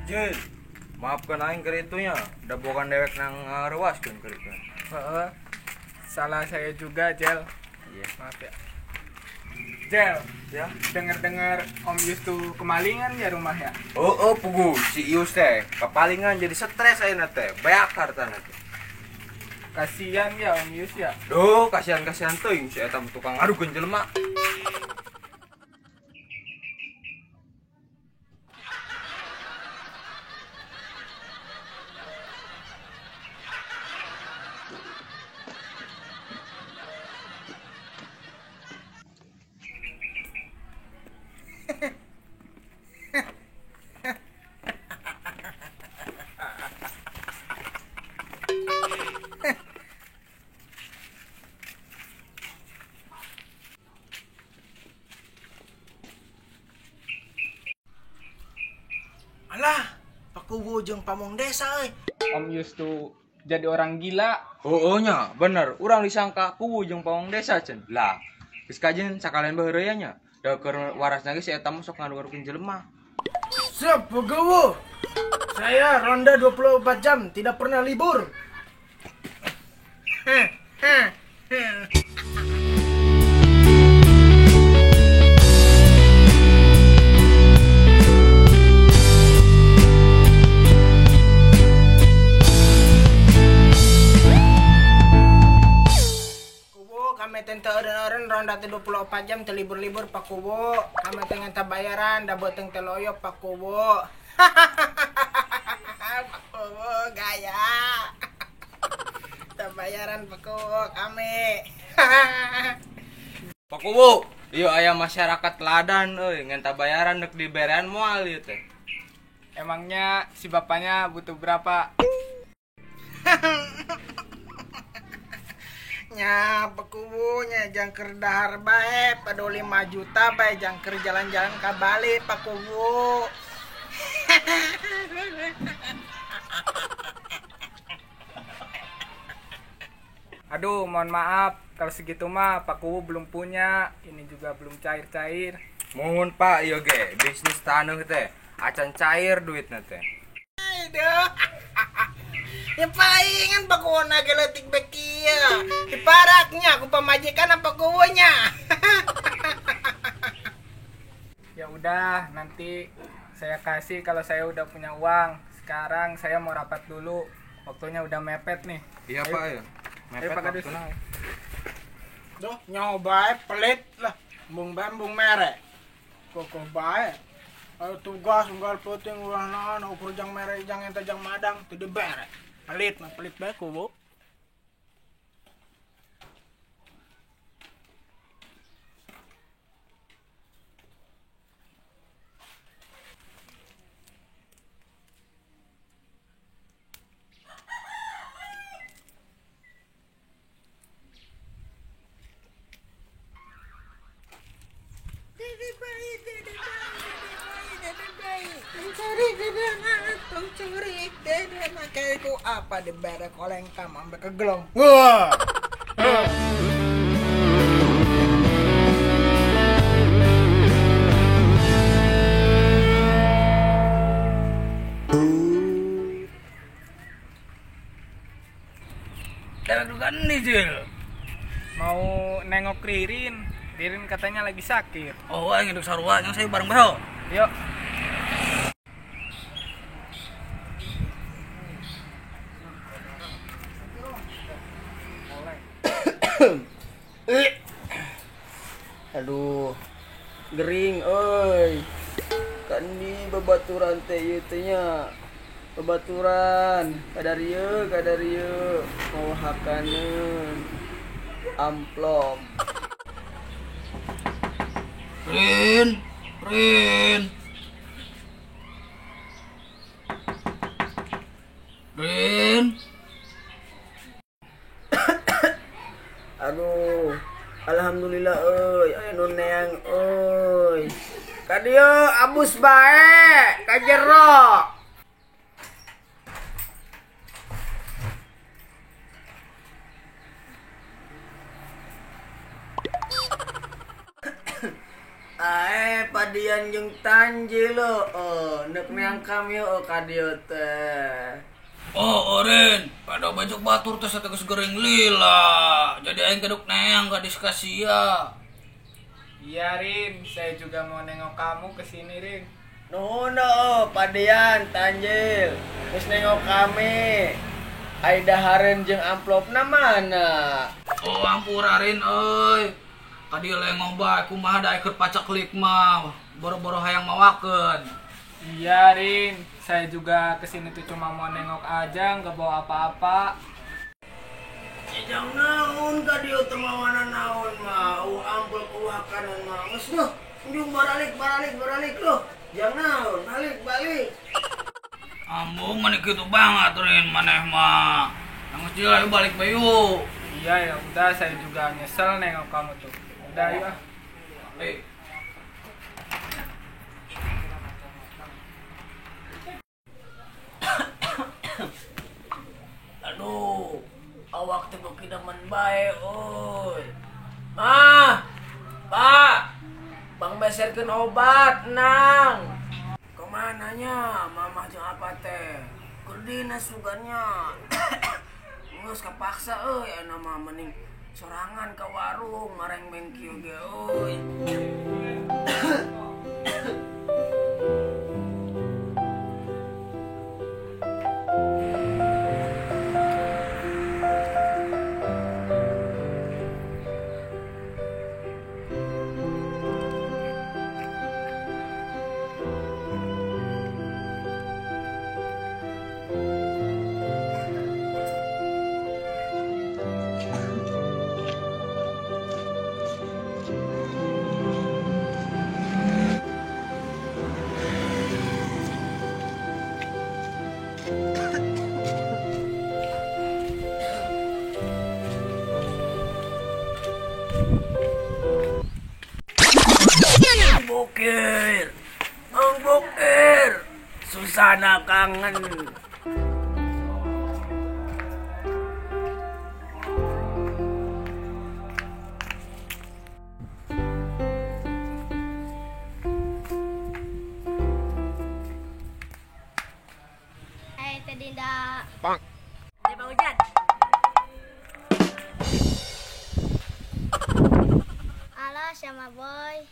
Jil, maafkan aing keritunya, udah bukan dewek nang rewaskeun keritunya. Heeh. Salah saya juga, Jel. Iya. Maaf ya. Jel, Ya. dengar-dengar Om Yus tuh kemalingan ya rumahnya. Oh, pugu si Ius teh kepalingan jadi stres ayeuna teh, beak hartana teh. Kasihan ya Om Yus ya. Duh, kasihan teuing si eta tukang ngadukeun jelema. Alah, pakuwo jeung pamong desa euy. Om Yus tuh jadi orang gila. Oh nya, bener. Urang disangka kuwu jeung pawang desa cenah. Lah, geus kajen sakalian baheureuy nya. Da keur warasna ge si eta mah sok ngadukeun jelema. Siap, pakuwo. Saya ronda 24 jam, tidak pernah libur. Kami tente eureun ronda teh 24 jam teu libur-libur Pak Kubo. Kami teh ngenta bayaran da beuteung teh loyo Pak Kubo. Pak Kubo gaya. Teu bayaran Pak Kubo kami. Pak Kubu, ieu aya masyarakat teladan euy, ngenta bayaran dek diberean moal ieu teh. Emangnya si bapaknya butuh berapa? Nya Pak Kubo nya jangker dahar bae padu 5 juta bae jangker jalan-jalan ka Bali Pak Kubo. Aduh, mohon maaf. Kalau segitu mah Pak Kuwu belum punya. Ini juga belum cair-cair. Mohon Pak, ieu ge bisnis taneuh teh acan cair duitna teh. Aduh. Ya palingan Pak Kuwo na geletik bae kieu. Diparaknya ku pamajikan Pak Kuwonya. Ya udah, nanti saya kasih kalau saya udah punya uang. Sekarang saya mau rapat dulu. Waktunya udah mepet nih. Iya Ayo. Pak ya. Ayo, Pak Kadus. waktuna. Duh, nyoba pelit lah. Bung mere. Kokoh bae. Ayo tugas unggal penting ulah naon ukur jang mere jang enta jang madang teu dibere. Pelit mah pelit bae Kubo. Kayak itu apa dibere koleng kam sampai ke gelong. Wah. Dewek nih Jil. Mau nengok Ririn. Ririn katanya lagi sakit. Oh, aing hidup sarua yang saya bareng bae. Yuk. Aduh, gering euy. Kan di babaturan teh ieu teh nya. Babaturan, kadarieu mau hakaneun amplop. Rin. Aduh, alhamdulillah euy, aya nu neang euy. Ka dieu abus bae, ka jero. Ae padian jeung Tanji lo. Neuk neang kami ka dieu teh. Oh, Oren, pada bajak batur teh geus gering lila. Jadi aing keduk neang ka diskasia. Iya Rin, saya juga mau nengok kamu kesini Rin. Nuhun padian Tanjil. Geus nengok kami. Aida haren jeung amplopna mana? Oh, ampura Rin euy. Kadi lengong bae kumaha da keur pacak klik mah. Boro-boro hayang mawakeun. Iya Rin, saya juga kesini tuh cuma mau nengok aja, nggak bawa apa-apa. Jang naon ka dieu teh mawana naon mah. Amplop kanan mah. Geus duh, njung baralik loh. Jang naon, balik. Ambung maneh kitu banget Rin maneh mah. Nang cilai balik bae yuk. Iya ya udah, saya juga nyesel nengok kamu tuh. Udah yuk. Eh, Aduh, awak teh beuki demen bae euy. Mah, Pak. Bang beserkeun obat, Nang. Kemananya, Mamah jeung apa teh? Keur dina sugannya. Geus kapaksa euy, aya mah mending sorangan ka warung mareng bengkieu ge euy. Bokir, Susana kangen. Hai Teh Dinda. Bang Ujat. Halo sama Boy.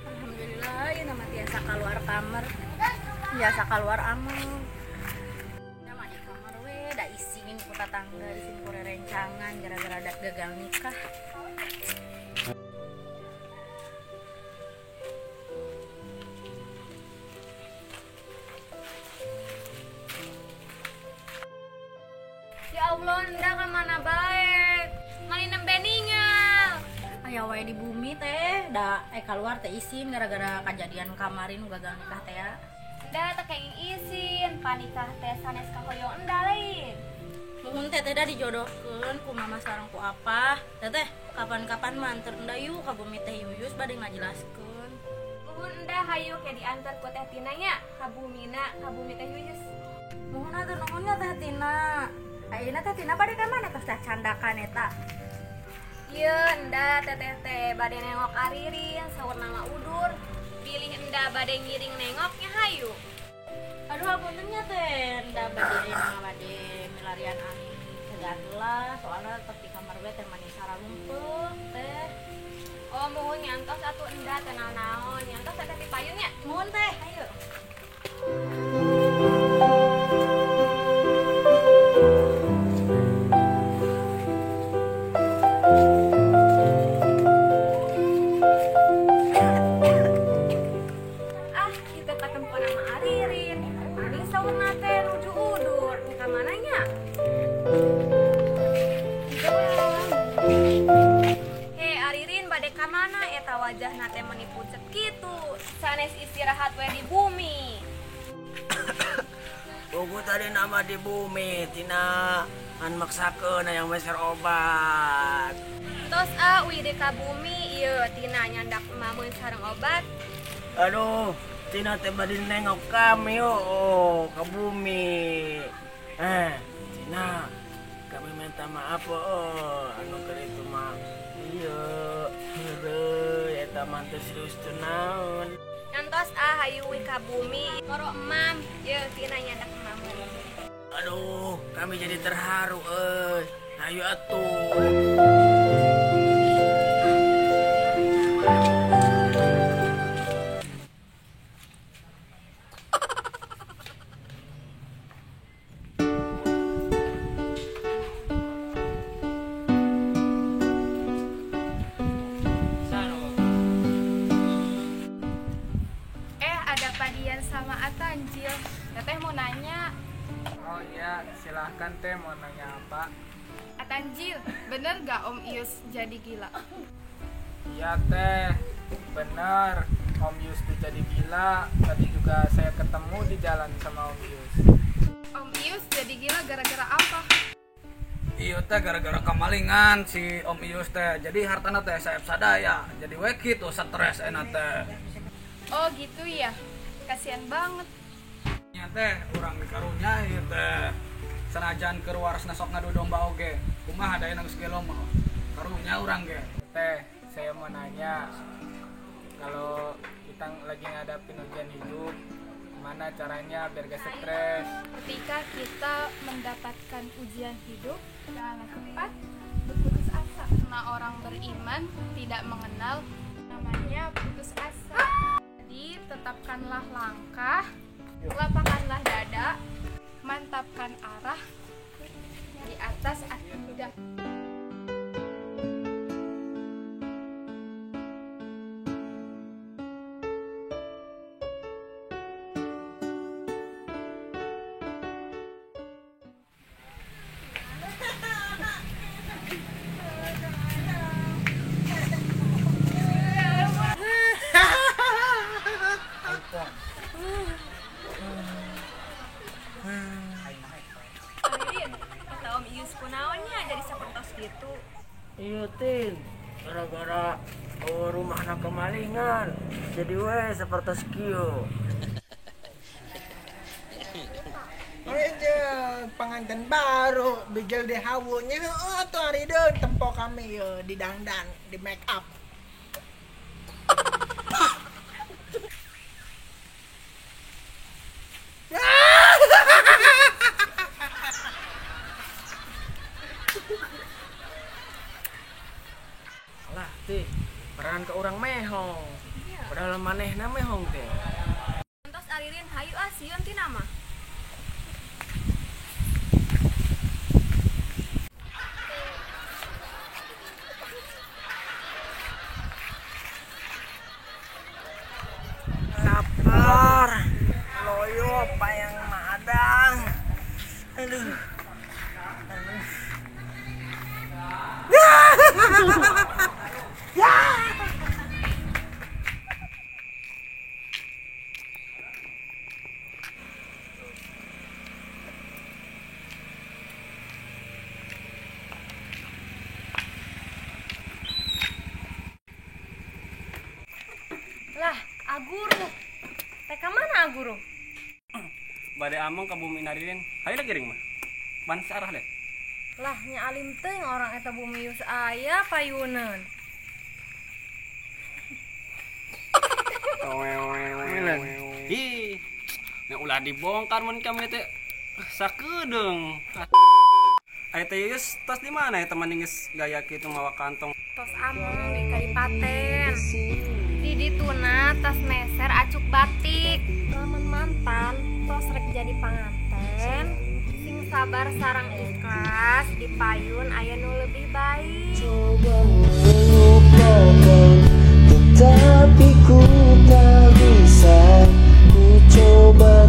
Alhamdulillah, ya nama tiasa keluar kamar. Biasa keluar ameng. Nama di kamar we, da isingin ku tetangga di sini kore rencangan gara-gara ada gagal nikah. Ya Allah, ndak kemana baik. Malinem beningal. Aya wae di bumi teh, da keluar teh isin gara-gara kejadian kamarin gagal nikah teh ya. Ndak teh kayak izin, panikah teh sanes kahoyo enda lain. Muhun teh da dijodohkeun ku mama sareng ku apa. Teh kapan-kapan manter da yuk ka bumi teh Yuyus bade ngajelaskeun. Muhun enda hayu ke diantar ku teh Tina nya ka bumina, ka bumi teh Yuyus. Muhun atur nuhunnya teh Tina. Ayeuna teh Tina bade ka mana tos teh candakan eta. Ieu enda teh bade nengok Aririn saur nama Udur. Pilih enda bade ngiring nengoknya hayu. Aduh apuntennya teh enda bade milarian angin kegatlah soalnya tetep di kamar gue teh manis saralumpeuk teh. Oh muhun nyantos atuh enda teh naon, nyantos teh di payungnya. Muhun teh, ayo. Kita ketemu nama Aririn. Ani saurna teh nuju Udur. Ka mananya? Hei Aririn bade ka mana eta wajahna teh meuni pucet kitu. Sanes istirahat we di bumi. Buku tadi nama di bumi, Tina. An maksakeun yang meser obat. Entos wide ka bumi ieu tina nyandak mamun sareng obat. Aduh, tina teh bade nengok kami ke bumi. Tina, kami minta maaf anu keur itu mah. Iya, heureuy eta mah teu serius teu naon. Entos hayu wi ka bumi moro emam ieu tina nyandak mamun. Aduh, kami jadi terharu euy. Ayo atuh. Ada Padian sama Atanjil. Teteh mau nanya. Oh iya, silahkan teh mau nanya apa? Atanjil, bener gak Om Ius jadi gila? Iya teh, bener. Om Yus tuh jadi gila. Tadi juga saya ketemu di jalan sama Om Yus. Om Ius jadi gila gara-gara apa? Iya teh gara-gara kamalingan si Om Ius teh. Jadi hartana teh saep sadaya. Jadi we kitu stres enak teh. Oh gitu ya, kasihan banget. Nya teh urang dikaruniai teh. Sanajan keur warasna sok ngadu domba oge. Kumaha daya geus gelo mah. Karunya urang ge. Teh, saya mau nanya. Kalau kita lagi ngadapin ujian hidup, gimana caranya biar gak stres? Ketika kita mendapatkan ujian hidup, jangan cepat berputus asa. Karena orang beriman tidak mengenal namanya putus asa. Jadi tetapkanlah langkah, lapangkanlah dada, mantapkan arah di atas akidah. Aririn, kata Om Ius kunaonnya jadi sapertos gitu. Iya Tin, gara-gara rumah anak kemalingan. Jadi we seperti kieu. Aja pengantin baru bijil di hawunya tuh hari deun tempo kami di dangdan di make up. Lah teh, peran ke orang mehong. Padahal manehna mehong teh. Entos Aririn hayu sieun tina mah. Sabar, loyo payang madang. Aduh. Lah, Aguru. Teka mana Aguru? Bade among ka bumi naririn. Hayu lagi ring mah. Ban sarah deh. Lah nya alim teuing orang eta bumi Ius aya payuneun. Hi. Nya ulah dibongkar mun kami teh sakedeung. Aya teh geus tos di mana ya teman geus gaya kitu mawa kantong. Tos among di Kadipaten. Di dituna tas meser acuk batik. Lamun mantan tos rek jadi panganten. Sing sabar sarang ikhlas di payun aya nu leuwih baik. Coba melupakan, tetapi ku tak bisa. Ku coba